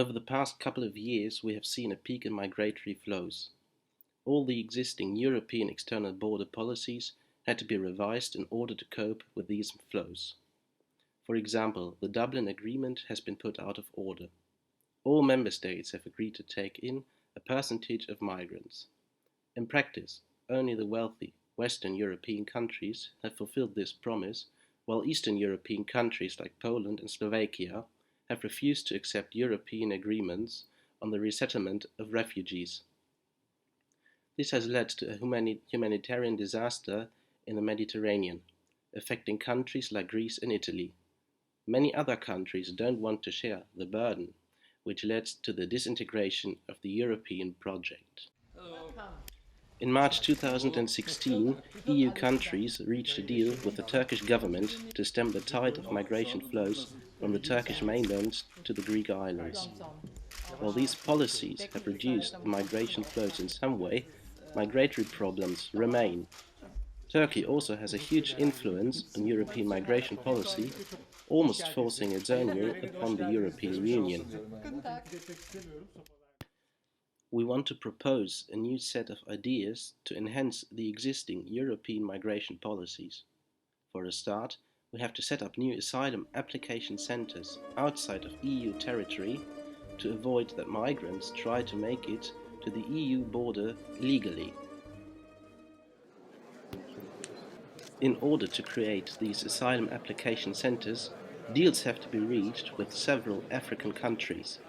Over the past couple of years, we have seen a peak in migratory flows. All the existing European external border policies had to be revised in order to cope with these flows. For example, the Dublin Agreement has been put out of order. All member states have agreed to take in a percentage of migrants. In practice, only the wealthy Western European countries have fulfilled this promise, while Eastern European countries like Poland and Slovakia have refused to accept European agreements on the resettlement of refugees. This has led to a humanitarian disaster in the Mediterranean, affecting countries like Greece and Italy. Many other countries don't want to share the burden, which led to the disintegration of the European project. In March 2016, EU countries reached a deal with the Turkish government to stem the tide of migration flows from the Turkish mainland to the Greek islands. While these policies have reduced the migration flows in some way, migratory problems remain. Turkey also has a huge influence on European migration policy, almost forcing its own rule upon the European Union. We want to propose a new set of ideas to enhance the existing European migration policies. For a start, we have to set up new asylum application centres outside of EU territory to avoid that migrants try to make it to the EU border legally. In order to create these asylum application centres, deals have to be reached with several African countries.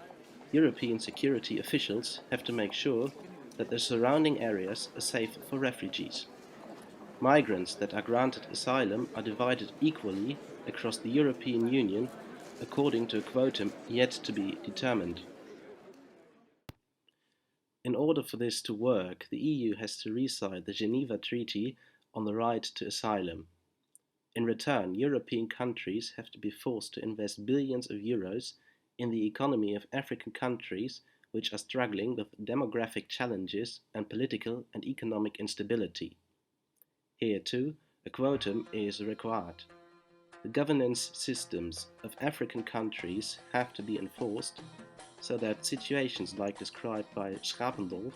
European security officials have to make sure that the surrounding areas are safe for refugees. Migrants that are granted asylum are divided equally across the European Union according to a quotum yet to be determined. In order for this to work, the EU has to re-sign the Geneva Treaty on the right to asylum. In return, European countries have to be forced to invest billions of euros in the economy of African countries which are struggling with demographic challenges and political and economic instability. Here too, a quotum is required. The governance systems of African countries have to be enforced so that situations like described by Schapendonk,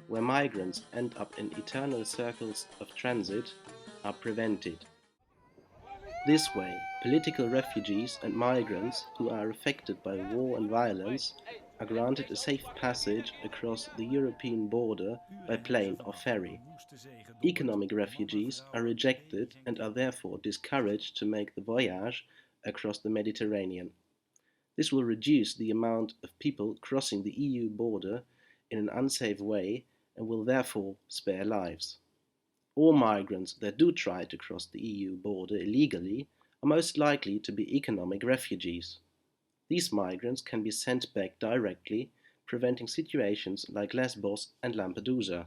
where migrants end up in eternal circles of transit, are prevented. This way, political refugees and migrants who are affected by war and violence are granted a safe passage across the European border by plane or ferry. Economic refugees are rejected and are therefore discouraged to make the voyage across the Mediterranean. This will reduce the amount of people crossing the EU border in an unsafe way and will therefore spare lives. All migrants that do try to cross the EU border illegally are most likely to be economic refugees. These migrants can be sent back directly, preventing situations like Lesbos and Lampedusa.